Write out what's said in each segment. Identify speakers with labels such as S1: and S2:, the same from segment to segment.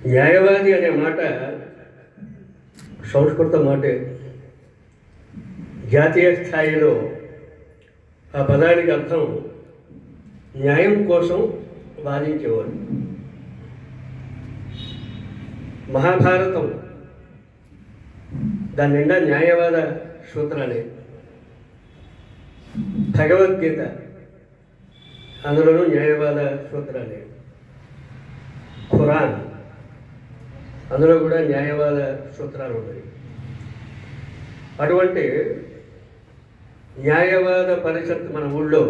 S1: న్యాయవాది అనే మాట సంస్కృత మాటే. జాతీయ స్థాయిలో ఆ పదానికి అర్థం న్యాయం కోసం వాదించేవాడు. మహాభారతం దాని నిండా న్యాయవాద సూత్రాలే. భగవద్గీత అందులోనూ న్యాయవాద సూత్రాలే. ఖురాన్ అందులో కూడా న్యాయవాద సూత్రాలు ఉన్నాయి. అటువంటి న్యాయవాద పరిషత్ మన ఊళ్ళో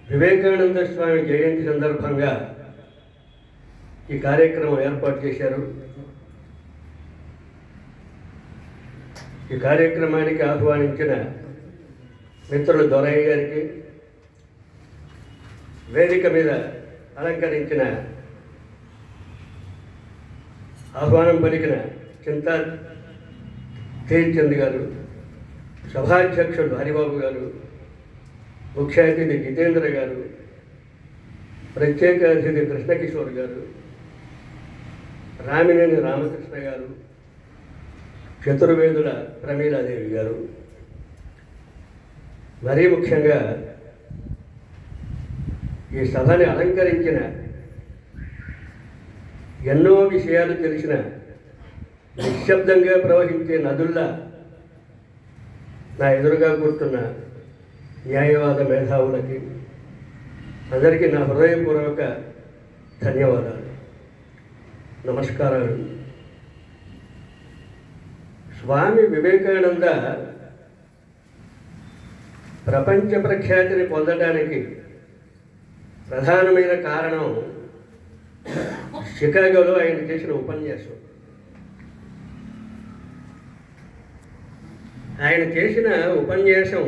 S1: వివేకానంద స్వామి జయంతి సందర్భంగా ఈ కార్యక్రమం ఏర్పాటు చేశారు. ఈ కార్యక్రమానికి ఆహ్వానించిన మిత్రులు దొరయ్య గారికి, వేదిక మీద అలంకరించిన ఆహ్వానం పలికిన చింతా తేజ్చంద్ గారు, సభాధ్యక్షుడు హరిబాబు గారు, ముఖ్య అతిథి జితేంద్ర గారు, ప్రత్యేక అతిథి కృష్ణకిషోర్ గారు, రామినేని రామకృష్ణ గారు, చతుర్వేదుల ప్రమీలాదేవి గారు, మరీ ముఖ్యంగా ఈ సభని అలంకరించిన ఎన్నో విషయాలు తెలిసిన నిశ్శబ్దంగా ప్రవహించే నదుల్లా నా ఎదురుగా కూర్చున్న న్యాయవాద మేధావులకి అందరికీ నా హృదయపూర్వక ధన్యవాదాలు, నమస్కారాలు. స్వామి వివేకానంద ప్రపంచ ప్రఖ్యాతిని పొందడానికి ప్రధానమైన కారణం షికాగోలో ఆయన చేసిన ఉపన్యాసం. ఆయన చేసిన ఉపన్యాసం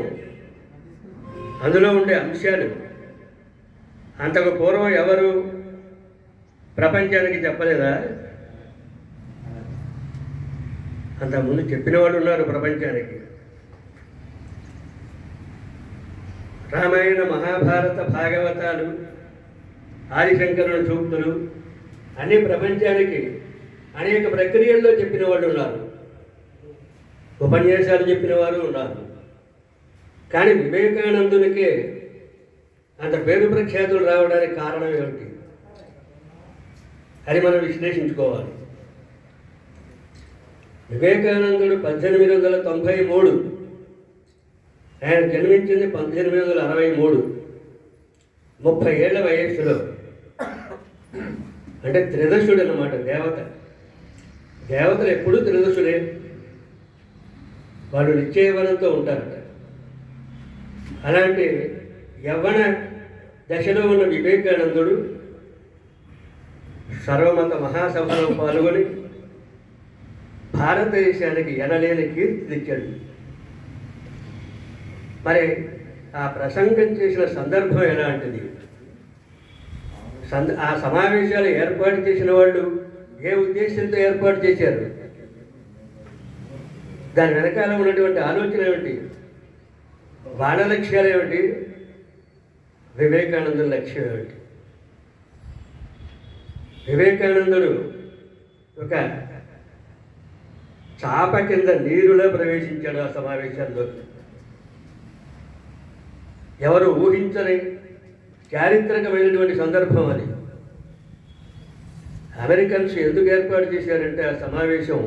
S1: అందులో ఉండే అంశాలు అంతకు పూర్వం ఎవరు ప్రపంచానికి చెప్పలేదా? అంతకుముందు చెప్పినవాడు ఉన్నారు ప్రపంచానికి. రామాయణ, మహాభారత, భాగవతాలు, ఆదిశంకరుని సూక్తులు అన్ని ప్రపంచానికి అనేక ప్రక్రియల్లో చెప్పిన వాళ్ళు ఉన్నారు, ఉపన్యాసాలు చెప్పిన వారు ఉన్నారు. కానీ వివేకానందునికే అంత పేరు ప్రఖ్యాతులు రావడానికి కారణం ఏమిటి? అది మనం విశ్లేషించుకోవాలి. వివేకానందుడు 1893, ఆయన జన్మించింది 1863, 30 ఏళ్ల వయస్సులో. అంటే త్రిదశుడు అన్నమాట. దేవతలు ఎప్పుడూ త్రిదశుడే, వాళ్ళు నిశ్చయవనంతో ఉంటారట. అలాంటి యవ్వన దశలో ఉన్న వివేకానందుడు సర్వమత మహాసభలో పాల్గొని భారతదేశానికి ఎనలేని కీర్తి తెచ్చాడు. మరి ఆ ప్రసంగం చేసిన సందర్భం ఎలాంటిది? ఆ సమావేశాలు ఏర్పాటు చేసిన వాళ్ళు ఏ ఉద్దేశంతో ఏర్పాటు చేశారు? దాని వెనకాల ఉన్నటువంటి ఆలోచన ఏమిటి? వాళ్ళ లక్ష్యాలు ఏమిటి? వివేకానందుల లక్ష్యం ఏమిటి? వివేకానందుడు ఒక చాప కింద నీరులో ప్రవేశించాడు ఆ సమావేశాల్లో. ఎవరు ఊహించని చారిత్రకమైనటువంటి సందర్భం అది. అమెరికన్స్ ఎందుకు ఏర్పాటు చేశారంటే ఆ సమావేశం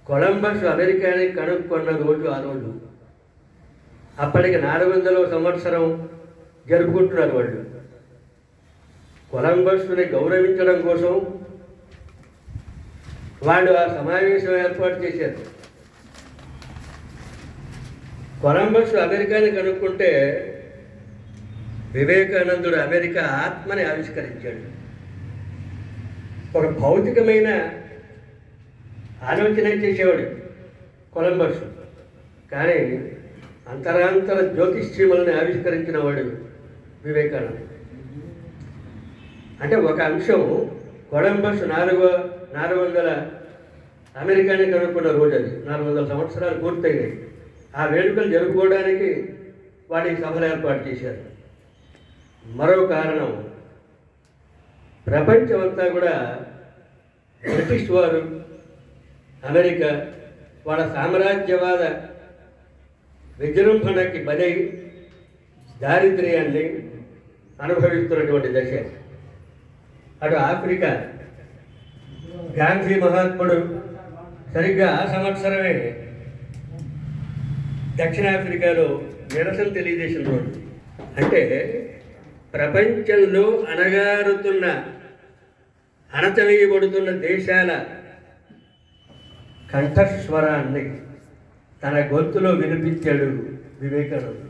S1: కొలంబస్ అమెరికాని కనుక్కున్న రోజు ఆ రోజు. అప్పటికి 400వ సంవత్సరం జరుపుకుంటున్నారు వాళ్ళు. కొలంబస్ని గౌరవించడం కోసం వాళ్ళు ఆ సమావేశం ఏర్పాటు చేశారు. కొలంబస్ అమెరికాని కనుక్కుంటే వివేకానందుడు అమెరికా ఆత్మని ఆవిష్కరించాడు. ఒక భౌతికమైన ఆలోచన చేసేవాడు కొలంబస్, కానీ అంతరాంతర జ్యోతిష్యములను ఆవిష్కరించిన వాడు వివేకానందుడు. అంటే ఒక అంశం కొలంబస్ 400 అమెరికాని కనుక్కున్న రోజు, అది 400 సంవత్సరాలు పూర్తయినాయి. ఆ వేడుకలు జరుపుకోవడానికి వాడికి సభలు ఏర్పాటు చేశారు. మరో కారణం ప్రపంచమంతా కూడా బ్రిటిష్ వారు, అమెరికా వాళ్ళ సామ్రాజ్యవాద విజృంభణకి బలై దారిద్ర్యాన్ని అనుభవిస్తున్నటువంటి దశ. అటు ఆఫ్రికా గాంధీ మహాత్ముడు సరిగ్గా ఆ సంవత్సరమే దక్షిణాఫ్రికాలో నిరసన తెలియజేసిన రోజు. అంటే ప్రపంచంలో అణగారుతున్న, అణచవేయబడుతున్న దేశాల కంఠస్వరాన్ని తన గొంతులో వినిపించాడు వివేకానంద.